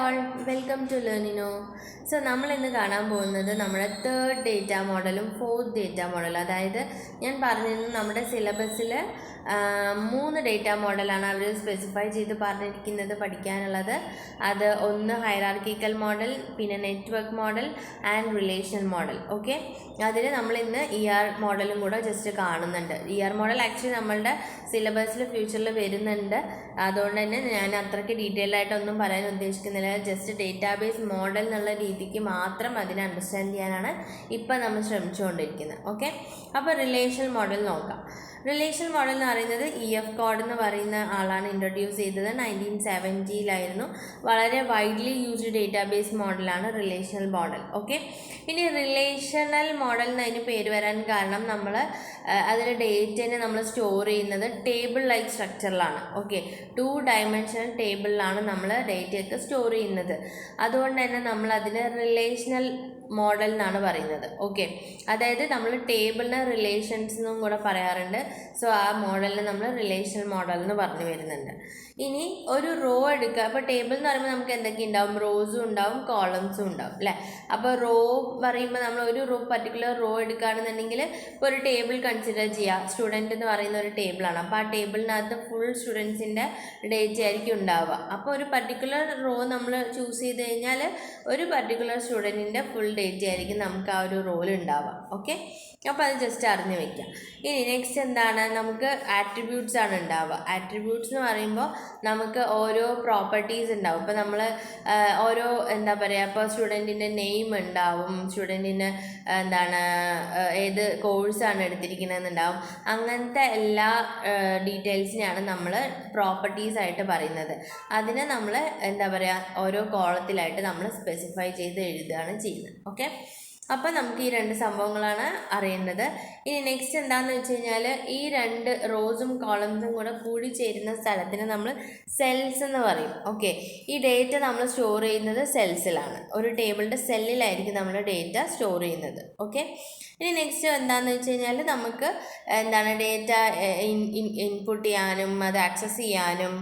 all, welcome to Learnino. So നമ്മൾ ഇന്ന് കാണാൻ പോകുന്നത് നമ്മുടെ തേർഡ് ഡേറ്റ മോഡലും ഫോർത്ത് ഡേറ്റ മോഡലും. അതായത് ഞാൻ പറഞ്ഞിരുന്നു നമ്മുടെ സിലബസിൽ 3 ഡേറ്റ മോഡലാണ് അവർ സ്പെസിഫൈ ചെയ്ത് പറഞ്ഞിരിക്കുന്നത് പഠിക്കാനുള്ളത്. അത് ഒന്ന് ഹൈറാർക്കിക്കൽ മോഡൽ, പിന്നെ network model and relation model. Okay, അതിൽ നമ്മൾ ഇന്ന് മോഡലും കൂടെ ജസ്റ്റ് കാണുന്നുണ്ട്. മോഡൽ ആക്ച്വലി നമ്മളുടെ സിലബസിൽ ഫ്യൂച്ചറിൽ വരുന്നുണ്ട്. അതുകൊണ്ട് തന്നെ ഞാൻ അത്രയ്ക്ക് ഡീറ്റെയിൽ ആയിട്ടൊന്നും പറയാൻ ഉദ്ദേശിക്കുന്നില്ല. ജസ്റ്റ് ഡേറ്റാബേസ് മോഡൽ എന്നുള്ള രീതിക്ക് മാത്രം അതിനെ അണ്ടർസ്റ്റാൻഡ് ചെയ്യാനാണ് ഇപ്പം നമ്മൾ ശ്രമിച്ചുകൊണ്ടിരിക്കുന്നത്. ഓക്കെ, അപ്പോൾ റിലേഷൻ മോഡൽ നോക്കാം. റിലേഷൻ മോഡൽ എന്ന് പറയുന്നത് കോഡ് എന്ന് പറയുന്ന ആളാണ് ഇൻട്രൊഡ്യൂസ് ചെയ്തത്. 1970 വളരെ വൈഡ്ലി യൂസ്ഡ് ഡേറ്റാബേസ് മോഡലാണ് റിലേഷണൽ മോഡൽ. ഓക്കെ, ഇനി റിലേഷണൽ മോഡൽ എന്നതിന് പേര് വരാൻ കാരണം നമ്മൾ അതിൽ ഡേറ്റനെ നമ്മൾ സ്റ്റോർ ചെയ്യുന്നത് ടേബിൾ ലൈക്ക് സ്ട്രക്ചറിലാണ്. ഓക്കെ, 2 ഡയമെൻഷണൽ ടേബിളിലാണ് നമ്മൾ ഡേറ്റയൊക്കെ സ്റ്റോർ ചെയ്യുന്നത്. അതുകൊണ്ട് തന്നെ നമ്മൾ അതിന് റിലേഷണൽ മോഡൽ എന്നാണ് പറയുന്നത്. ഓക്കെ, അതായത് നമ്മൾ ടേബിളിന് റിലേഷൻസ് എന്നും കൂടെ പറയാറുണ്ട്. സോ ആ മോഡലിന് നമ്മൾ റിലേഷണൽ മോഡൽ എന്ന് പറഞ്ഞു വരുന്നുണ്ട്. ഇനി ഒരു റോ എടുക്കുക. അപ്പോൾ ടേബിൾ എന്ന് പറയുമ്പോൾ നമുക്ക് എന്തൊക്കെ ഉണ്ടാവും? റോസും ഉണ്ടാവും, കോളംസും ഉണ്ടാവും അല്ലേ. അപ്പോൾ റോ പറയുമ്പോൾ നമ്മൾ ഒരു പർട്ടിക്കുലർ റോ എടുക്കുകയാണെന്നുണ്ടെങ്കിൽ ഇപ്പോൾ ഒരു ടേബിൾ കൺസിഡർ ചെയ്യുക. സ്റ്റുഡൻറ്റ് എന്ന് പറയുന്ന ഒരു ടേബിളാണ്. അപ്പോൾ ആ ടേബിളിനകത്ത് ഫുൾ സ്റ്റുഡൻസിൻ്റെ ഡേറ്റ ആയിരിക്കും ഉണ്ടാവുക. അപ്പോൾ ഒരു പർട്ടിക്കുലർ റോ നമ്മൾ ചൂസ് ചെയ്ത് കഴിഞ്ഞാൽ ഒരു പർട്ടിക്കുലർ സ്റ്റുഡൻറ്റിൻ്റെ ഫുൾ ഡേറ്റ ആയിരിക്കും നമുക്ക് ആ ഒരു റോൾ ഉണ്ടാവുക. ഓക്കെ, അപ്പോൾ അത് ജസ്റ്റ് അറിഞ്ഞു വയ്ക്കാം. ഇനി നെക്സ്റ്റ് എന്താണ്? നമുക്ക് ആട്രിബ്യൂട്ട്സ് ആണ് ഉണ്ടാവുക. ആട്രിബ്യൂട്ട്സ് എന്ന് പറയുമ്പോൾ നമുക്ക് ഓരോ പ്രോപ്പർട്ടീസ് ഉണ്ടാവും. ഇപ്പോൾ നമ്മൾ ഓരോ എന്താ പറയുക, ഇപ്പോൾ സ്റ്റുഡൻറ്റിൻ്റെ നെയിം ഉണ്ടാവും, സ്റ്റുഡൻറ്റിന് എന്താണ് ഏത് കോഴ്സാണ് എടുത്തിരിക്കുന്നതെന്നുണ്ടാവും. അങ്ങനത്തെ എല്ലാ ഡീറ്റെയിൽസിനെയാണ് നമ്മൾ പ്രോപ്പർട്ടീസായിട്ട് പറയുന്നത്. അതിനെ നമ്മൾ എന്താ പറയുക, ഓരോ കോളത്തിലായിട്ട് നമ്മൾ സ്പെസിഫൈ ചെയ്ത് എഴുതുകയാണ് ചെയ്യുന്നത്. ഓക്കെ, അപ്പോൾ നമുക്ക് ഈ 2 സംഭവങ്ങളാണ് അറിയേണ്ടത്. ഇനി നെക്സ്റ്റ് എന്താണെന്ന് വെച്ച് കഴിഞ്ഞാൽ ഈ 2 റോസും കോളംസും കൂടെ കൂടി ചേരുന്ന സ്ഥലത്തിന് നമ്മൾ സെൽസ് എന്ന് പറയും. ഓക്കെ, ഈ ഡേറ്റ നമ്മൾ സ്റ്റോർ ചെയ്യുന്നത് സെൽസിലാണ്. ഒരു ടേബിളിൻ്റെ സെല്ലിലായിരിക്കും നമ്മൾ ഡേറ്റ സ്റ്റോർ ചെയ്യുന്നത്. ഓക്കെ, ഇനി നെക്സ്റ്റ് എന്താണെന്ന് വെച്ച് കഴിഞ്ഞാൽ നമുക്ക് എന്താണ് ഡേറ്റ ഇൻപുട്ട് ചെയ്യാനും അത് ആക്സസ് ചെയ്യാനും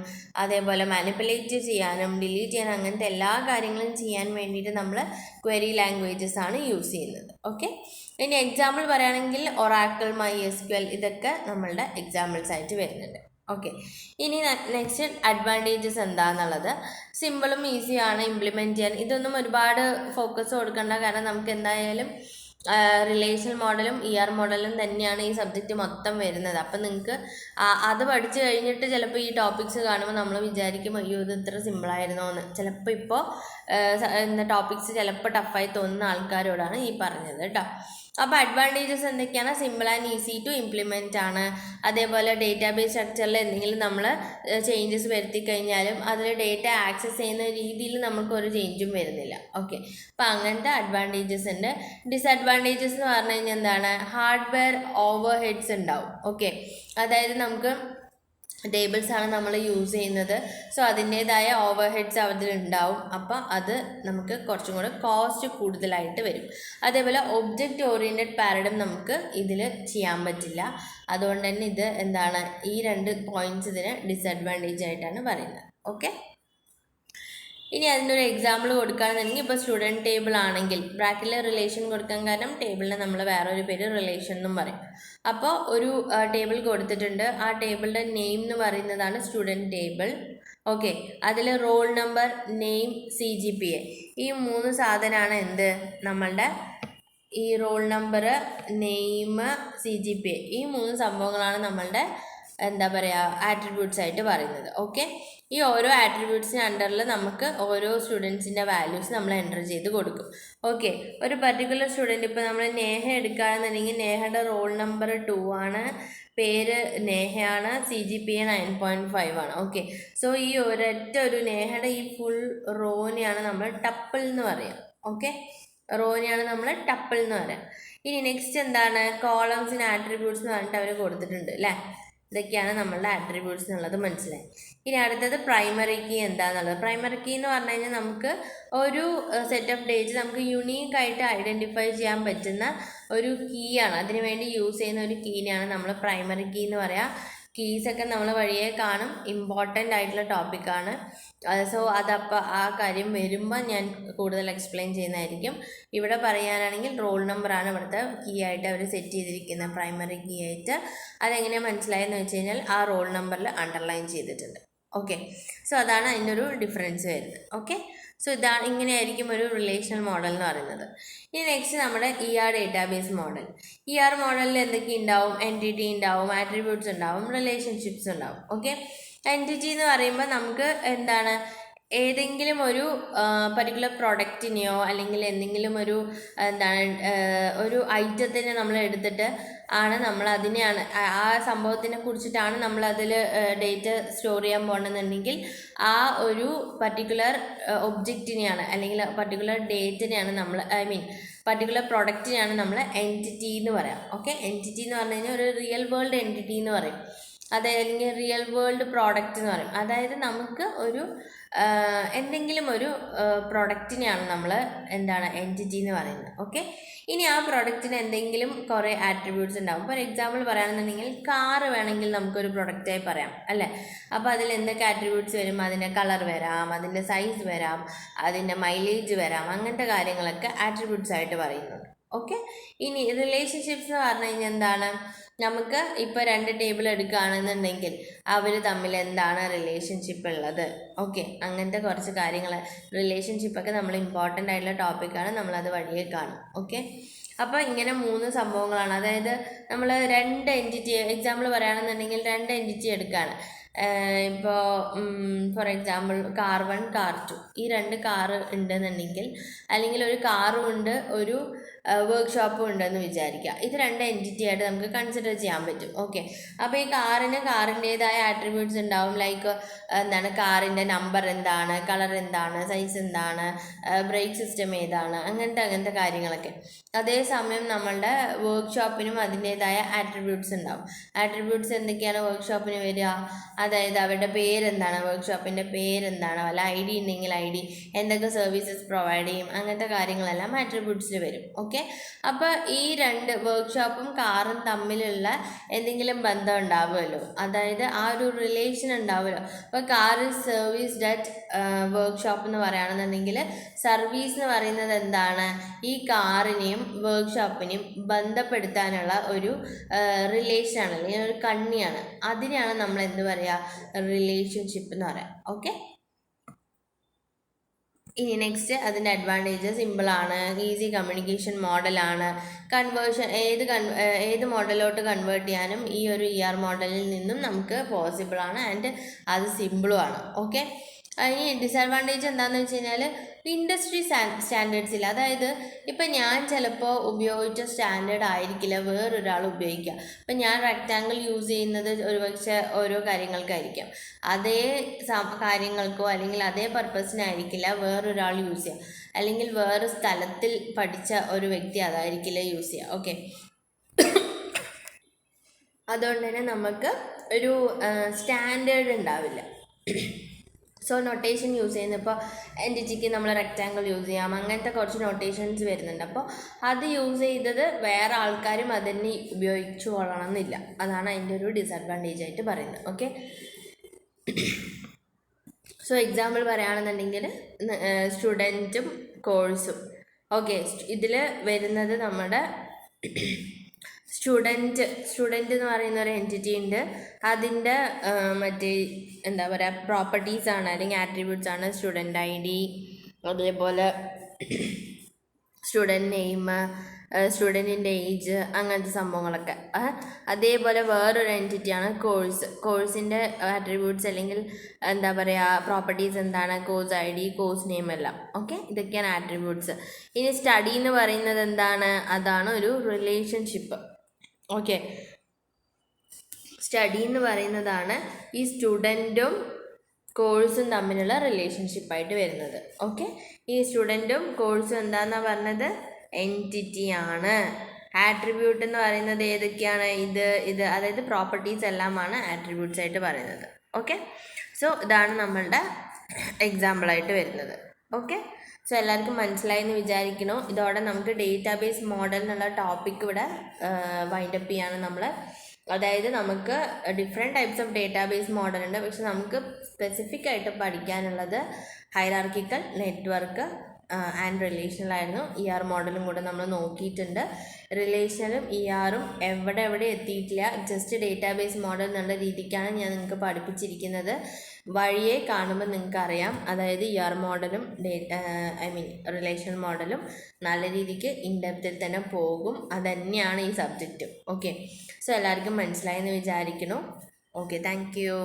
അതേപോലെ മാനിപ്പുലേറ്റ് ചെയ്യാനും ഡിലീറ്റ് ചെയ്യാനും അങ്ങനത്തെ എല്ലാ കാര്യങ്ങളും ചെയ്യാൻ വേണ്ടിയിട്ട് നമ്മൾ ക്വറി ലാംഗ്വേജസ് ആണ് യൂസ് ചെയ്യുന്നത്. ഓക്കെ, ഇനി എക്സാമ്പിൾ പറയുകയാണെങ്കിൽ ഒറാക്കിൾ, MySQL ഇതൊക്കെ നമ്മളുടെ എക്സാമ്പിൾസ് ആയിട്ട് വരുന്നുണ്ട്. ഓക്കെ, ഇനി നെക്സ്റ്റ് അഡ്വാൻറ്റേജസ് എന്താണെന്നുള്ളത്. സിമ്പിളും ഈസിയാണ് ഇംപ്ലിമെൻറ്റ് ചെയ്യാൻ. ഇതൊന്നും ഒരുപാട് ഫോക്കസ് കൊടുക്കേണ്ട, കാരണം നമുക്ക് എന്തായാലും റിലേഷൻ മോഡലും മോഡലും തന്നെയാണ് ഈ സബ്ജക്റ്റ് മൊത്തം വരുന്നത്. അപ്പം നിങ്ങൾക്ക് അത് പഠിച്ചു കഴിഞ്ഞിട്ട് ചിലപ്പോൾ ഈ ടോപ്പിക്സ് കാണുമ്പോൾ നമ്മൾ വിചാരിക്കും അയ്യോ ഇത് ഇത്ര സിമ്പിളായിരുന്നോ എന്ന്. ചിലപ്പോൾ ഇപ്പോൾ ടോപ്പിക്സ് ചിലപ്പോൾ ടഫായി തോന്നുന്ന ആൾക്കാരോടാണ് ഈ പറഞ്ഞത് കേട്ടോ. അപ്പോൾ അഡ്വാൻറ്റേജസ് എന്തൊക്കെയാണ്? Simple and easy to implement ആണ്. അതേപോലെ ഡേറ്റാബേസ് സ്ട്രക്ചറിൽ എന്തെങ്കിലും നമ്മൾ ചേഞ്ചസ് വരുത്തി കഴിഞ്ഞാലും അതിൽ ഡേറ്റ ആക്സസ് ചെയ്യുന്ന രീതിയിൽ നമുക്കൊരു ചേഞ്ചും വരുന്നില്ല. ഓക്കെ, അപ്പോൾ അങ്ങനത്തെ അഡ്വാൻറ്റേജസ് ഉണ്ട്. ഡിസഡ്വാൻറ്റേജസ് എന്ന് പറഞ്ഞു കഴിഞ്ഞാൽ എന്താണ്? ഹാർഡ്വെയർ ഓവർ ഹെഡ്സ് ഉണ്ടാവും. ഓക്കെ, അതായത് നമുക്ക് ടേബിൾസ് ആണ് നമ്മൾ യൂസ് ചെയ്യുന്നത്. സോ അതിൻ്റേതായ ഓവർ ഹെഡ്സ് അതിലുണ്ടാവും. അപ്പോൾ അത് നമുക്ക് കുറച്ചും കൂടെ കോസ്റ്റ് കൂടുതലായിട്ട് വരും. അതേപോലെ ഒബ്ജക്റ്റ് ഓറിയൻറ്റഡ് പാരഡൈം നമുക്ക് ഇതിൽ ചെയ്യാൻ പറ്റില്ല. അതുകൊണ്ട് തന്നെ ഇത് എന്താണ്, ഈ 2 പോയിൻറ്റ്സ് ഇതിന് ഡിസഡ്വാൻറ്റേജ് ആയിട്ടാണ് പറയുന്നത്. ഓക്കെ, ഇനി അതിനൊരു എക്സാമ്പിൾ കൊടുക്കുകയാണെന്നുണ്ടെങ്കിൽ ഇപ്പോൾ സ്റ്റുഡൻറ്റ് ടേബിൾ ആണെങ്കിൽ ബ്രാക്കറ്റിൽ റിലേഷൻ കൊടുക്കാൻ കാരണം ടേബിളിനെ നമ്മൾ വേറൊരു പേര് റിലേഷൻ എന്നും പറയും. അപ്പോൾ ഒരു ടേബിൾ കൊടുത്തിട്ടുണ്ട്. ആ ടേബിളിൻ്റെ നെയിം എന്ന് പറയുന്നതാണ് സ്റ്റുഡൻറ്റ് ടേബിൾ. ഓക്കെ, അതിൽ റോൾ നമ്പർ, നെയിം, CGPA ഈ 3 സാധനമാണ് എന്ത് നമ്മളുടെ ഈ റോൾ നമ്പർ, നെയിം, CGPA ഈ 3 സംഭവങ്ങളാണ് നമ്മളുടെ എന്താ പറയുക ആട്രിബ്യൂട്ട്സ് ആയിട്ട് പറയുന്നത്. ഓക്കെ, ഈ ഓരോ ആട്രിബ്യൂട്ട്സിന് അണ്ടറിൽ നമുക്ക് ഓരോ സ്റ്റുഡൻസിൻ്റെ വാല്യൂസ് നമ്മൾ എൻ്റർ ചെയ്ത് കൊടുക്കും. ഓക്കെ, ഒരു പർട്ടിക്കുലർ സ്റ്റുഡൻറ്റ് ഇപ്പോൾ നമ്മൾ നേഹ എടുക്കുകയാണെന്നുണ്ടെങ്കിൽ നേഹയുടെ റോൾ നമ്പർ 2 ആണ്, പേര് നേഹയാണ്, CGPA 9.5 ആണ്. ഓക്കെ, സോ ഈ ഒരൊറ്റ ഒരു നേഹയുടെ ഈ ഫുൾ റോനെയാണ് നമ്മൾ ടപ്പിൾ എന്ന് പറയുക. ഓക്കെ, റോനെയാണ് നമ്മൾ ടപ്പിൾ എന്ന് പറയുക. ഇനി നെക്സ്റ്റ് എന്താണ്? കോളംസിന് ആട്രിബ്യൂട്ട്സ് എന്ന് പറഞ്ഞിട്ട് അവർ കൊടുത്തിട്ടുണ്ട് അല്ലേ. ഇതൊക്കെയാണ് നമ്മളുടെ ആട്രിബ്യൂട്ട്സ് എന്നുള്ളത് മനസ്സിലായി. ഇനി അടുത്തത് പ്രൈമറി കീ എന്താണെന്നുള്ളത്. പ്രൈമറി കീ എന്ന് പറഞ്ഞു കഴിഞ്ഞാൽ നമുക്ക് ഒരു സെറ്റ് ഓഫ് ഡേറ്റ് നമുക്ക് യുണീക്കായിട്ട് ഐഡൻറ്റിഫൈ ചെയ്യാൻ പറ്റുന്ന ഒരു കീ ആണ്. അതിനുവേണ്ടി യൂസ് ചെയ്യുന്ന ഒരു കീനെയാണ് നമ്മൾ പ്രൈമറി കീ എന്ന് പറയുക. കീസൊക്കെ നമ്മൾ വഴിയെ കാണും, ഇമ്പോർട്ടൻ്റ് ആയിട്ടുള്ള ടോപ്പിക്കാണ്. സോ അതപ്പോൾ ആ കാര്യം വരുമ്പോൾ ഞാൻ കൂടുതൽ എക്സ്പ്ലെയിൻ ചെയ്യുന്നതായിരിക്കും. ഇവിടെ പറയാനാണെങ്കിൽ റോൾ നമ്പറാണ് ഇവിടുത്തെ കീ ആയിട്ട് അവർ സെറ്റ് ചെയ്തിരിക്കുന്നത്, പ്രൈമറി കീ ആയിട്ട്. അതെങ്ങനെയാണ് മനസ്സിലായെന്ന് വെച്ച് കഴിഞ്ഞാൽ ആ റോൾ നമ്പറിൽ അണ്ടർലൈൻ ചെയ്തിട്ടുണ്ട്. ഓക്കെ, സോ അതാണ് അതിൻ്റെ ഒരു ഡിഫറൻസ് വരുന്നത്. ഓക്കെ, സോ ഇതാണ്, ഇങ്ങനെയായിരിക്കും ഒരു റിലേഷണൽ മോഡൽ എന്ന് പറയുന്നത്. ഇനി നെക്സ്റ്റ് നമ്മുടെ ഡേറ്റാബേസ് മോഡൽ. മോഡലിൽ എന്തൊക്കെ ഉണ്ടാവും? എൻറ്റിറ്റി ഉണ്ടാവും, ആട്രിബ്യൂട്ട്സ് ഉണ്ടാവും, റിലേഷൻഷിപ്സ് ഉണ്ടാവും. ഓക്കെ, എൻറ്റിറ്റി എന്ന് പറയുമ്പോൾ നമുക്ക് എന്താണ്, ഏതെങ്കിലും ഒരു പർട്ടിക്കുലർ പ്രൊഡക്റ്റിനെയോ അല്ലെങ്കിൽ എന്തെങ്കിലും ഒരു എന്താണ് ഒരു ഐറ്റത്തിനെ നമ്മൾ എടുത്തിട്ട് ആണ് നമ്മൾ അതിനെയാണ് ആ സംഭവത്തിനെ കുറിച്ചിട്ടാണ് നമ്മൾ അതിൽ ഡേറ്റ സ്റ്റോർ ചെയ്യാൻ പോകണമെന്നുണ്ടെങ്കിൽ ആ ഒരു പർട്ടിക്കുലർ ഒബ്ജക്റ്റിനെയാണ് അല്ലെങ്കിൽ പർട്ടിക്കുലർ ഡേറ്റിനെയാണ് നമ്മൾ പർട്ടിക്കുലർ പ്രൊഡക്റ്റിനെയാണ് നമ്മൾ എൻറ്റിറ്റി എന്ന് പറയാം. ഓക്കെ, എൻറ്റിറ്റി എന്ന് പറഞ്ഞു കഴിഞ്ഞാൽ ഒരു റിയൽ വേൾഡ് എൻറ്റിറ്റി എന്ന് പറയും, അല്ലെങ്കിൽ റിയൽ വേൾഡ് പ്രോഡക്റ്റ് എന്ന് പറയും. അതായത് നമുക്ക് ഒരു എന്തെങ്കിലും ഒരു പ്രൊഡക്റ്റിനെയാണ് നമ്മൾ എന്താണ് എൻറ്റിറ്റി എന്ന് പറയുന്നത്. ഓക്കെ, ഇനി ആ പ്രൊഡക്റ്റിന് എന്തെങ്കിലും കുറേ ആട്രിബ്യൂട്ട്സ് ഉണ്ടാകും. ഫോർ എക്സാമ്പിൾ പറയുകയാണെന്നുണ്ടെങ്കിൽ കാറ് വേണമെങ്കിൽ നമുക്കൊരു പ്രൊഡക്റ്റായി പറയാം അല്ലേ. അപ്പോൾ അതിൽ എന്തൊക്കെ ആട്രിബ്യൂട്ട്സ് വരും? അതിൻ്റെ കളർ വരാം, അതിൻ്റെ സൈസ് വരാം, അതിൻ്റെ മൈലേജ് വരാം, അങ്ങനത്തെ കാര്യങ്ങളൊക്കെ ആട്രിബ്യൂട്ട്സ് ആയിട്ട് പറയുന്നുണ്ട്. ഓക്കെ, ഇനി റിലേഷൻഷിപ്സ് എന്ന് പറഞ്ഞു കഴിഞ്ഞാൽ എന്താണ്, നമുക്ക് ഇപ്പോൾ 2 ടേബിൾ എടുക്കുകയാണെന്നുണ്ടെങ്കിൽ അവർ തമ്മിൽ എന്താണ് റിലേഷൻഷിപ്പ് ഉള്ളത്. ഓക്കെ, അങ്ങനത്തെ കുറച്ച് കാര്യങ്ങൾ, റിലേഷൻഷിപ്പൊക്കെ നമ്മൾ ഇമ്പോർട്ടൻ്റ് ആയിട്ടുള്ള ടോപ്പിക്കാണ്, നമ്മളത് വഴിയെ കാണും. ഓക്കെ, അപ്പോൾ ഇങ്ങനെ 3 സംഭവങ്ങളാണ്. അതായത് നമ്മൾ 2 എൻറ്റിറ്റി, എക്സാമ്പിൾ പറയുകയാണെന്നുണ്ടെങ്കിൽ 2 എൻറ്റിറ്റി എടുക്കുകയാണ്. ഇപ്പോൾ ഫോർ എക്സാമ്പിൾ കാർ 1 കാർ 2, ഈ 2 കാറ് ഉണ്ടെന്നുണ്ടെങ്കിൽ, അല്ലെങ്കിൽ ഒരു കാറും ഉണ്ട് ഒരു വർക്ക്ഷോപ്പും ഉണ്ടെന്ന് വിചാരിക്കുക. ഇത് 2 എൻറ്റിറ്റി ആയിട്ട് നമുക്ക് കൺസിഡർ ചെയ്യാൻ പറ്റും. ഓക്കെ, അപ്പോൾ ഈ കാറിൻ്റേതായ ആട്രിബ്യൂട്ട്സ് ഉണ്ടാവും. ലൈക്ക് എന്താണ്, കാറിൻ്റെ നമ്പർ എന്താണ്, കളർ എന്താണ്, സൈസ് എന്താണ്, ബ്രേക്ക് സിസ്റ്റം ഏതാണ്, അങ്ങനത്തെ കാര്യങ്ങളൊക്കെ. അതേസമയം നമ്മളുടെ വർക്ക്ഷോപ്പിനും അതിൻ്റേതായ ആട്രിബ്യൂട്ട്സ് ഉണ്ടാവും. ആട്രിബ്യൂട്ട്സ് എന്തൊക്കെയാണ് വർക്ക്ഷോപ്പിന് വരിക? അതായത് അവരുടെ പേരെന്താണ്, വർക്ക്ഷോപ്പിൻ്റെ പേരെന്താണ്, വല്ല ID ഉണ്ടെങ്കിൽ ID, എന്തൊക്കെ സർവീസസ് പ്രൊവൈഡ് ചെയ്യും, അങ്ങനത്തെ കാര്യങ്ങളെല്ലാം ആട്രിബ്യൂട്ട്സിൽ വരും. ഓക്കെ, അപ്പോൾ ഈ 2 വർക്ക്ഷോപ്പും കാറും തമ്മിലുള്ള എന്തെങ്കിലും ബന്ധം ഉണ്ടാവുമല്ലോ, അതായത് ആ ഒരു റിലേഷൻ ഉണ്ടാവുമല്ലോ. അപ്പോൾ car is serviced at workshop എന്ന് പറയുകയാണെന്നുണ്ടെങ്കിൽ, സർവീസ് എന്ന് പറയുന്നത് എന്താണ്, ഈ കാറിനെയും വർക്ക്ഷോപ്പിനെയും ബന്ധപ്പെടുത്താനുള്ള ഒരു റിലേഷനാണ്, അല്ലെങ്കിൽ ഒരു കണ്ണിയാണ്. അതിനെയാണ് നമ്മൾ എന്ത് പറയുക, റിലേഷൻഷിപ്പ് എന്ന് പറയാം. ഓക്കെ, ഇനി നെക്സ്റ്റ് അതിൻ്റെ അഡ്വാൻറ്റേജ്, സിമ്പിളാണ്, ഈസി കമ്മ്യൂണിക്കേഷൻ മോഡലാണ്, കൺവേർഷൻ ഏത് മോഡലിലോട്ട് കൺവേർട്ട് ചെയ്യാനും ഈ ഒരു മോഡലിൽ നിന്നും നമുക്ക് പോസിബിളാണ്, ആൻഡ് അത് സിമ്പിളുമാണ്. ഓക്കെ, ഇനി ഡിസഡ്വാൻറ്റേജ് എന്താണെന്ന് വെച്ച് കഴിഞ്ഞാൽ ഇൻഡസ്ട്രി സ്റ്റാൻഡേർഡ്സ് ഇല്ല. അതായത് ഇപ്പം ഞാൻ ചിലപ്പോൾ ഉപയോഗിച്ച സ്റ്റാൻഡേർഡ് ആയിരിക്കില്ല വേറൊരാൾ ഉപയോഗിക്കുക. ഇപ്പം ഞാൻ റെക്റ്റാങ്കിൾ യൂസ് ചെയ്യുന്നത് ഒരുപക്ഷെ ഓരോ കാര്യങ്ങൾക്കായിരിക്കാം, അതേ കാര്യങ്ങൾക്കോ അല്ലെങ്കിൽ അതേ പർപ്പസിനായിരിക്കില്ല വേറൊരാൾ യൂസ് ചെയ്യുക, അല്ലെങ്കിൽ വേറെ സ്ഥലത്തിൽ പഠിച്ച ഒരു വ്യക്തി അതായിരിക്കില്ല യൂസ് ചെയ്യുക. ഓക്കെ, അതുകൊണ്ട് തന്നെ നമുക്ക് ഒരു സ്റ്റാൻഡേർഡ് ഉണ്ടാവില്ല. സോ നൊട്ടേഷൻ യൂസ് ചെയ്യുന്നത്, ഇപ്പോൾ എൻറ്റിറ്റിക്ക് നമ്മൾ റെക്റ്റാങ്കിൾ യൂസ് ചെയ്യാം, അങ്ങനത്തെ കുറച്ച് നൊട്ടേഷൻസ് വരുന്നുണ്ട്. അപ്പോൾ അത് യൂസ് ചെയ്തത് വേറെ ആൾക്കാരും അതിനെ ഉപയോഗിച്ചു കൊള്ളണം എന്നില്ല. അതാണ് അതിൻ്റെ ഒരു ഡിസഡ്വാൻറ്റേജ് ആയിട്ട് പറയുന്നത്. ഓക്കെ, സോ എക്സാമ്പിൾ പറയുകയാണെന്നുണ്ടെങ്കിൽ സ്റ്റുഡൻറ്റും കോഴ്സും. ഓക്കെ, ഇതിൽ വരുന്നത് നമ്മുടെ സ്റ്റുഡൻറ്റ് എന്ന് പറയുന്ന ഒരു എൻറ്റിറ്റി ഉണ്ട്. അതിൻ്റെ മറ്റേ എന്താ പറയുക, പ്രോപ്പർട്ടീസാണ് അല്ലെങ്കിൽ ആട്രിബ്യൂട്ട്സ് ആണ് സ്റ്റുഡൻറ്റ് ID, അതേപോലെ സ്റ്റുഡൻറ്റ് നെയിം, സ്റ്റുഡൻറ്റിൻ്റെ ഏജ്, അങ്ങനത്തെ സംഭവങ്ങളൊക്കെ. അതേപോലെ വേറൊരു എൻറ്റിറ്റിയാണ് കോഴ്സിൻ്റെ ആട്രിബ്യൂട്ട്സ് അല്ലെങ്കിൽ എന്താ പറയുക പ്രോപ്പർട്ടീസ് എന്താണ്, കോഴ്സ് ID, കോഴ്സ് നെയിം എല്ലാം. ഓക്കെ, ഇതൊക്കെയാണ് ആട്രിബ്യൂട്ട്സ്. ഇനി സ്റ്റഡി എന്ന് പറയുന്നത് എന്താണ്, അതാണ് ഒരു റിലേഷൻഷിപ്പ്. ഓക്കെ, സ്റ്റഡി എന്ന് പറയുന്നതാണ് ഈ സ്റ്റുഡൻറ്റും കോഴ്സും തമ്മിലുള്ള റിലേഷൻഷിപ്പായിട്ട് വരുന്നത്. ഓക്കെ, ഈ സ്റ്റുഡൻറ്റും കോഴ്സും എന്താണെന്നാണ് പറഞ്ഞത്, എൻറ്റിറ്റിയാണ്. ആട്രിബ്യൂട്ട് എന്ന് പറയുന്നത് ഏതൊക്കെയാണ്, ഇത് അതായത് പ്രോപ്പർട്ടീസ് എല്ലാമാണ് ആട്രിബ്യൂട്ട്സ് ആയിട്ട് പറയുന്നത്. ഓക്കെ, സോ ഇതാണ് നമ്മളുടെ എക്സാമ്പിളായിട്ട് വരുന്നത്. ഓക്കെ, സോ എല്ലാവർക്കും മനസ്സിലായി എന്ന് വിചാരിക്കണോ. ഇതോടെ നമുക്ക് ഡേറ്റാബേസ് മോഡൽ എന്നുള്ള ടോപ്പിക് ഇവിടെ വൈൻഡപ്പ് ചെയ്യാണ് നമ്മൾ. അതായത് നമുക്ക് different types of database model ഉണ്ട്, പക്ഷെ നമുക്ക് സ്പെസിഫിക് ആയിട്ട് പഠിക്കാനുള്ളത് ഹൈറാർക്കിക്കൽ, നെറ്റ്വർക്ക് ആൻഡ് റിലേഷണലായിരുന്നു. മോഡലും കൂടെ നമ്മൾ നോക്കിയിട്ടുണ്ട്. റിലേഷണലും എവിടെ എത്തിയിട്ടില്ല, ജസ്റ്റ് ഡേറ്റാബേസ് മോഡൽ എന്നുള്ള രീതിക്കാണ് ഞാൻ നിങ്ങൾക്ക് പഠിപ്പിച്ചിരിക്കുന്നത്. വഴിയെ കാണുമ്പോൾ നിങ്ങൾക്ക് അറിയാം, അതായത് മോഡലും റിലേഷണൽ മോഡലും നല്ല രീതിക്ക് ഇൻഡെപ്തിൽ തന്നെ പോകും. അതുതന്നെയാണ് ഈ സബ്ജക്റ്റും. ഓക്കെ, സോ എല്ലാവർക്കും മനസ്സിലായെന്ന് വിചാരിക്കുന്നു. Okay, thank you.